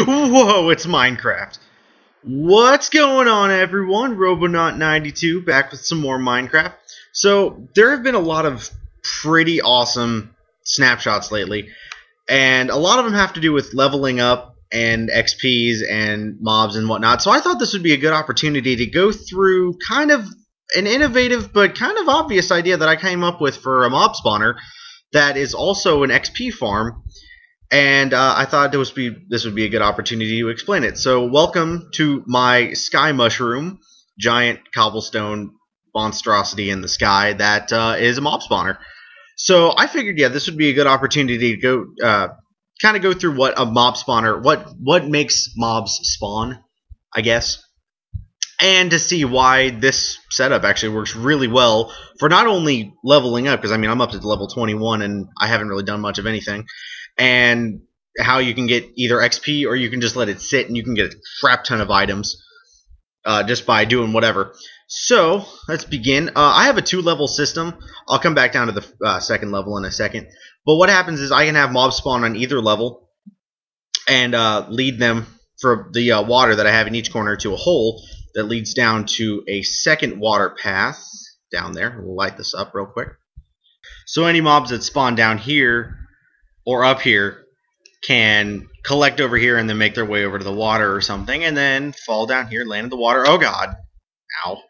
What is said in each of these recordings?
Whoa, it's Minecraft. What's going on, everyone? Robonaut92 back with some more Minecraft. So, there have been a lot of pretty awesome snapshots lately, and a lot of them have to do with leveling up and XPs and mobs and whatnot. So I thought this would be a good opportunity to go through kind of an innovative but kind of obvious idea that I came up with for a mob spawner that is also an XP farm. And I thought this would be a good opportunity to explain it. So welcome to my sky mushroom, giant cobblestone monstrosity in the sky that is a mob spawner. So I figured, yeah, this would be a good opportunity to go kind of go through what a mob spawner, what makes mobs spawn, I guess, and to see why this setup actually works really well for not only leveling up, because I mean I'm up to level 21 and I haven't really done much of anything, and how you can get either XP or you can just let it sit and you can get a crap ton of items just by doing whatever. So let's begin. I have a 2-level system. I'll come back down to the second level in a second. But what happens is I can have mobs spawn on either level and lead them for the water that I have in each corner to a hole that leads down to a second water path down there. We'll light this up real quick. So any mobs that spawn down here or up here can collect over here and then make their way over to the water or something, and then fall down here, land in the water. Oh god. Ow.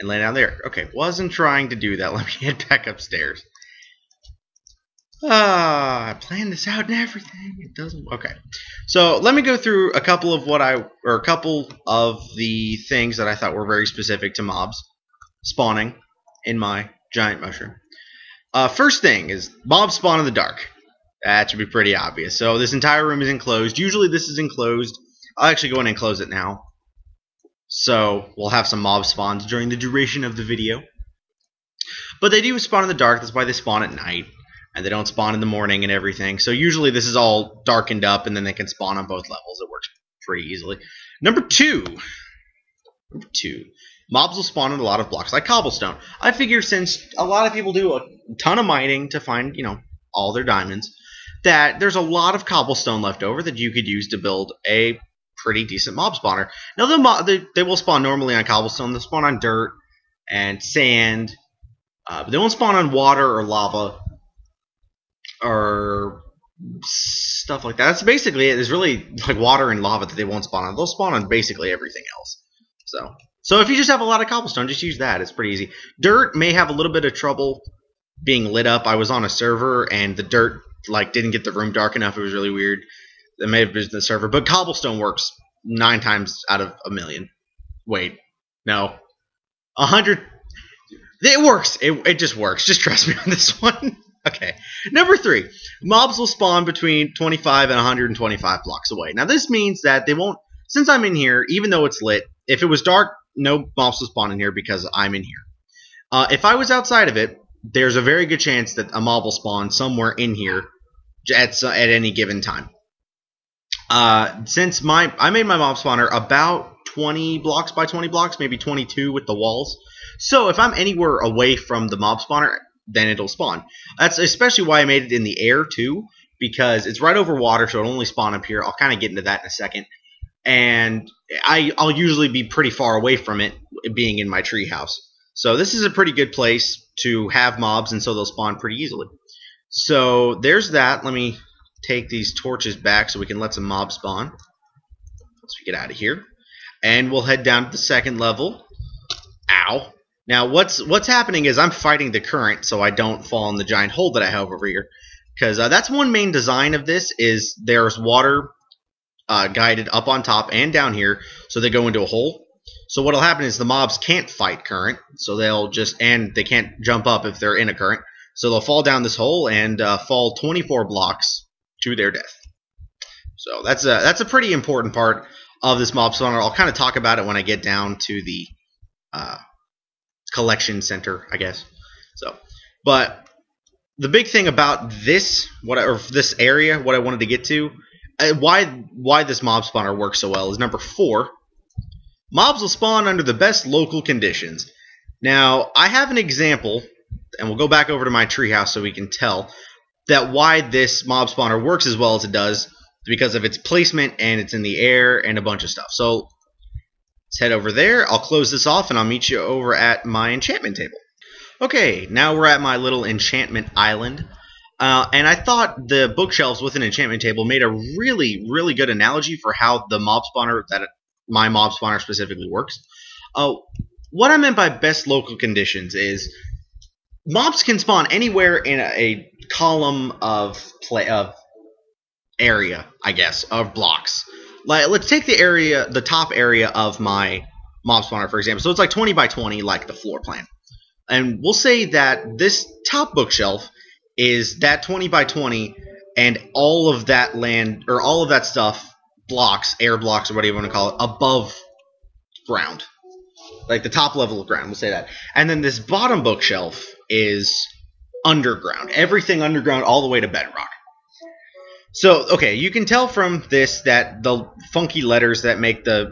And land down there. Okay, wasn't trying to do that. Let me head back upstairs. I planned this out and everything. It doesn't. Okay. So let me go through a couple of a couple of the things that I thought were very specific to mobs spawning in my giant mushroom. First thing is mobs spawn in the dark. That should be pretty obvious. So this entire room is enclosed. Usually this is enclosed. I'll actually go in and close it now. So we'll have some mob spawns during the duration of the video. But they do spawn in the dark. That's why they spawn at night. And they don't spawn in the morning and everything. So usually this is all darkened up and then they can spawn on both levels. It works pretty easily. Number two. Mobs will spawn in a lot of blocks like cobblestone. I figure since a lot of people do a ton of mining to find, you know, all their diamonds, that there's a lot of cobblestone left over that you could use to build a pretty decent mob spawner. Now they will spawn normally on cobblestone. They'll spawn on dirt and sand, but they won't spawn on water or lava or stuff like that. That's basically it. There's really like water and lava that they won't spawn on. They'll spawn on basically everything else. So if you just have a lot of cobblestone, just use that. It's pretty easy. Dirt may have a little bit of trouble being lit up. I was on a server and the dirt like didn't get the room dark enough. It was really weird. That may have been the server, but cobblestone works 9 times out of a million. Wait, no, 100. It works. It just works. Just trust me on this one. Okay. Number 3, mobs will spawn between 25 and 125 blocks away. Now this means that they won't. Since I'm in here, even though it's lit, if it was dark, no mobs will spawn in here because I'm in here. If I was outside of it, there's a very good chance that a mob will spawn somewhere in here at any given time. Since I made my mob spawner about 20 blocks by 20 blocks, maybe 22 with the walls. So if I'm anywhere away from the mob spawner, then it'll spawn. That's especially why I made it in the air too, because it's right over water, so it'll only spawn up here. I'll kind of get into that in a second. And I'll usually be pretty far away from it, being in my treehouse. So this is a pretty good place to have mobs, and so they'll spawn pretty easily. So there's that. Let me take these torches back so we can let some mobs spawn. Once we get out of here. And we'll head down to the second level. Ow. Now what's happening is I'm fighting the current so I don't fall in the giant hole that I have over here. Because that's one main design of this is there's water guided up on top and down here, so they go into a hole. So what'll happen is the mobs can't fight current, so they can't jump up if they're in a current. So they'll fall down this hole and fall 24 blocks to their death. So that's a pretty important part of this mob spawner. I'll kind of talk about it when I get down to the collection center, I guess. So, but the big thing about this, this area, what I wanted to get to, why this mob spawner works so well is number 4. Mobs will spawn under the best local conditions. Now, I have an example, and we'll go back over to my treehouse so we can tell that why this mob spawner works as well as it does because of its placement, and it's in the air and a bunch of stuff. So let's head over there. I'll close this off and I'll meet you over at my enchantment table. Okay, now we're at my little enchantment island. And I thought the bookshelves with an enchantment table made a really, really good analogy for how the mob spawner, that my mob spawner specifically, works. What I meant by best local conditions is mobs can spawn anywhere in a column of area, I guess, of blocks. Like, let's take the top area of my mob spawner, for example. So it's like 20 by 20, like the floor plan. And we'll say that this top bookshelf is that 20 by 20, and all of that land, or all of that stuff, blocks, air blocks, or whatever you want to call it, above ground. Like the top level of ground, we'll say that. And then this bottom bookshelf is underground. Everything underground all the way to bedrock. So, okay, you can tell from this that the funky letters that make the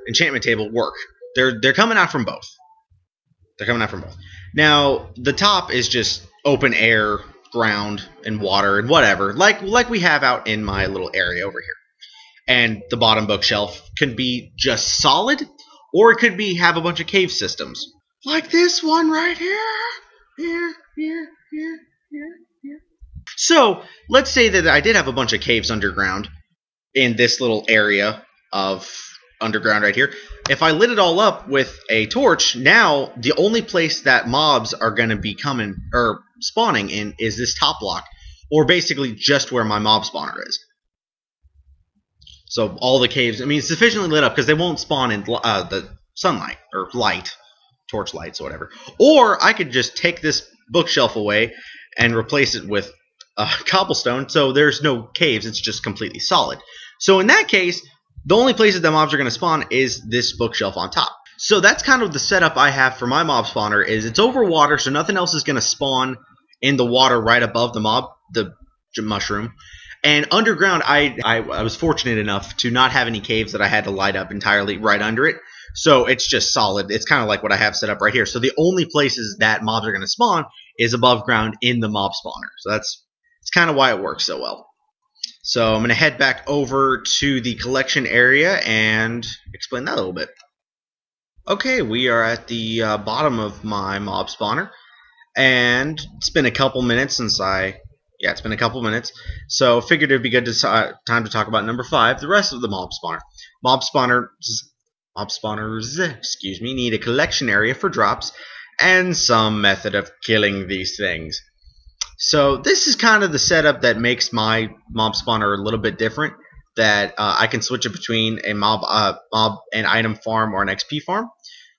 enchantment table work. They're coming out from both. They're coming out from both. Now, the top is just open air, ground, and water, and whatever, like we have out in my little area over here. And the bottom bookshelf can be just solid, or it could be have a bunch of cave systems, like this one right here. Here. So, let's say that I did have a bunch of caves underground in this little area of underground right here. If I lit it all up with a torch, now the only place that mobs are going to be coming or spawning in is this top block, or basically just where my mob spawner is. So all the caves, I mean, it's sufficiently lit up because they won't spawn in the sunlight or light, torch lights or whatever. Or I could just take this bookshelf away and replace it with cobblestone, so there's no caves, it's just completely solid. So in that case, the only places that mobs are going to spawn is this bookshelf on top. So that's kind of the setup I have for my mob spawner. Is it's over water, so nothing else is going to spawn in the water right above the mushroom. And underground, I was fortunate enough to not have any caves that I had to light up entirely right under it. So it's just solid. It's kind of like what I have set up right here. So the only places that mobs are going to spawn is above ground in the mob spawner. So that's kind of why it works so well. So I'm going to head back over to the collection area and explain that a little bit. Okay, we are at the bottom of my mob spawner, and it's been a couple minutes since it's been a couple minutes, so figured it would be good time to talk about number 5, the rest of the mob spawner. Mob spawners, excuse me, need a collection area for drops and some method of killing these things. So this is kind of the setup that makes my mob spawner a little bit different. That I can switch it between a an item farm or an XP farm.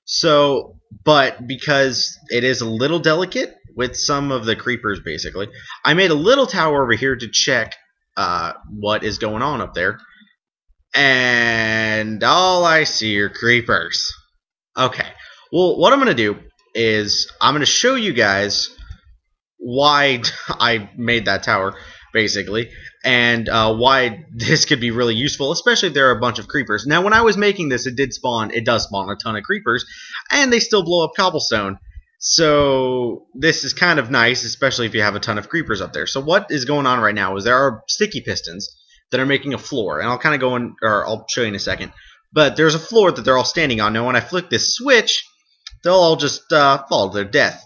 So, but because it is a little delicate with some of the creepers, basically, I made a little tower over here to check what is going on up there. And all I see are creepers. Okay. Well, what I'm going to do is I'm going to show you guys why I made that tower, basically, and why this could be really useful, especially if there are a bunch of creepers. Now, when I was making this, it does spawn a ton of creepers, and they still blow up cobblestone. So this is kind of nice, especially if you have a ton of creepers up there. So what is going on right now is there are sticky pistons that are making a floor, and I'll kind of go in, or I'll show you in a second. But there's a floor that they're all standing on. Now, when I flick this switch, they'll all just fall to their death.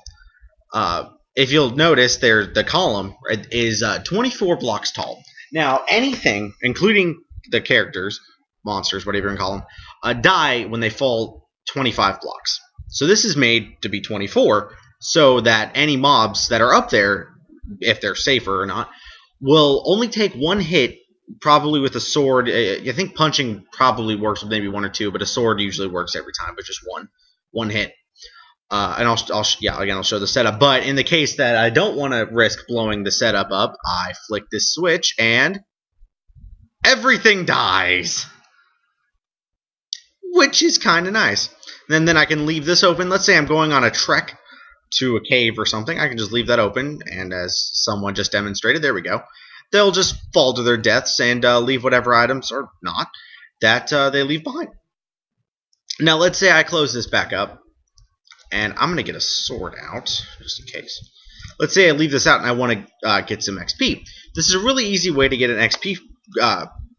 If you'll notice, the column is 24 blocks tall. Now, anything, including the characters, monsters, whatever you can call them, die when they fall 25 blocks. So this is made to be 24, so that any mobs that are up there, if they're safer or not, will only take one hit, probably with a sword. I think punching probably works with maybe 1 or 2, but a sword usually works every time, but just one hit. And I'll show the setup. But in the case that I don't want to risk blowing the setup up, I flick this switch and everything dies, which is kind of nice. And then I can leave this open. Let's say I'm going on a trek to a cave or something. I can just leave that open, and as someone just demonstrated, there we go. They'll just fall to their deaths and leave whatever items, or not, that they leave behind. Now, let's say I close this back up. And I'm going to get a sword out, just in case. Let's say I leave this out and I want to get some XP. This is a really easy way to get an XP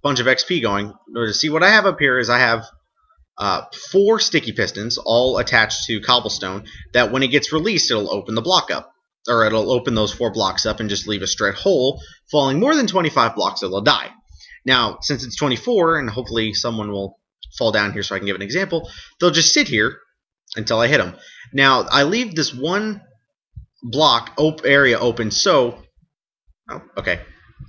bunch of XP going. To see what I have up here is I have 4 sticky pistons, all attached to cobblestone, that when it gets released, it'll open the block up. Or it'll open those 4 blocks up and just leave a straight hole. Falling more than 25 blocks, it'll die. Now, since it's 24, and hopefully someone will fall down here so I can give an example, they'll just sit here until I hit them. Now, I leave this one block area open so... Oh, okay.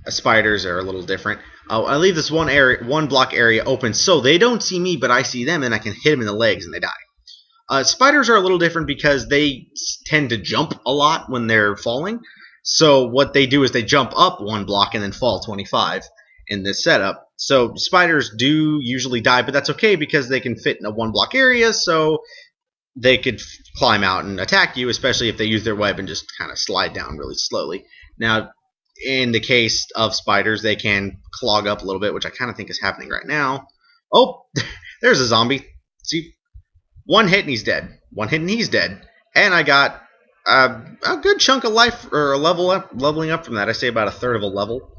Spiders are a little different. I leave this one block area open so they don't see me, but I see them, and I can hit them in the legs and they die. Spiders are a little different because they tend to jump a lot when they're falling. So what they do is they jump up 1 block and then fall 25 in this setup. So spiders do usually die, but that's okay because they can fit in a 1 block area, so they could climb out and attack you, especially if they use their web and just kind of slide down really slowly. Now, in the case of spiders, they can clog up a little bit, which I kind of think is happening right now. Oh, there's a zombie. See, 1 hit and he's dead. 1 hit and he's dead. And I got a good chunk of life, or leveling up from that. I say about 1/3 of a level.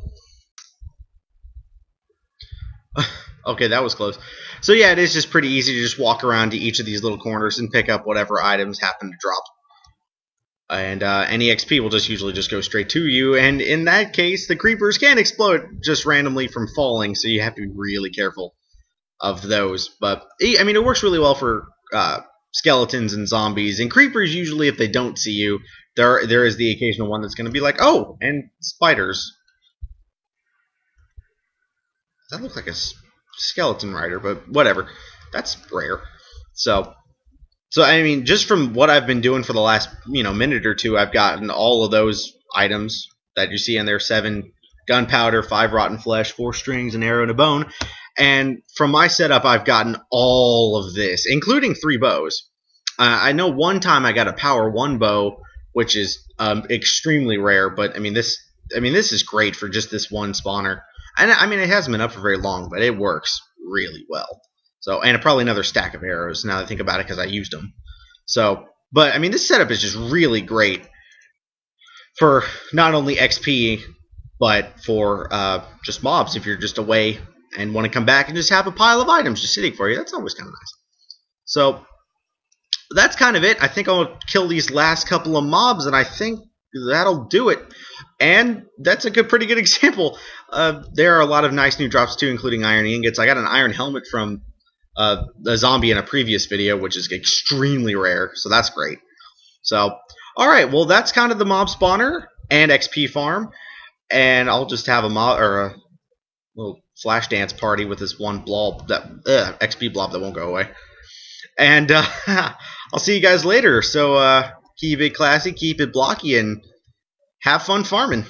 Okay, that was close. So yeah, it is just pretty easy to just walk around to each of these little corners and pick up whatever items happen to drop. And any XP will just usually just go straight to you, and in that case, the creepers can explode just randomly from falling, so you have to be really careful of those. But, I mean, it works really well for skeletons and zombies, and creepers usually, if they don't see you, there is the occasional one that's going to be like, oh, and spiders. That looks like a skeleton rider, but whatever. That's rare. So I mean, just from what I've been doing for the last minute or two, I've gotten all of those items that you see in there: 7 gunpowder, 5 rotten flesh, 4 strings, an arrow, and a bone. And from my setup, I've gotten all of this, including 3 bows. I know one time I got a power 1 bow, which is extremely rare, but I mean this is great for just this one spawner. And I mean, it hasn't been up for very long, but it works really well. So, and probably another stack of arrows now that I think about it, because I used them. So, but I mean, this setup is just really great for not only XP, but for just mobs. If you're just away and want to come back and just have a pile of items just sitting for you, that's always kind of nice. So that's kind of it. I think I'll kill these last couple of mobs, and I think that'll do it. And that's a pretty good example. There are a lot of nice new drops too, including iron ingots. I got an iron helmet from the zombie in a previous video, which is extremely rare, so that's great. So, alright, well, that's kind of the mob spawner and XP farm, and I'll just have a little flash dance party with this one blob, that XP blob that won't go away. And I'll see you guys later. So keep it classy, keep it blocky, and have fun farming.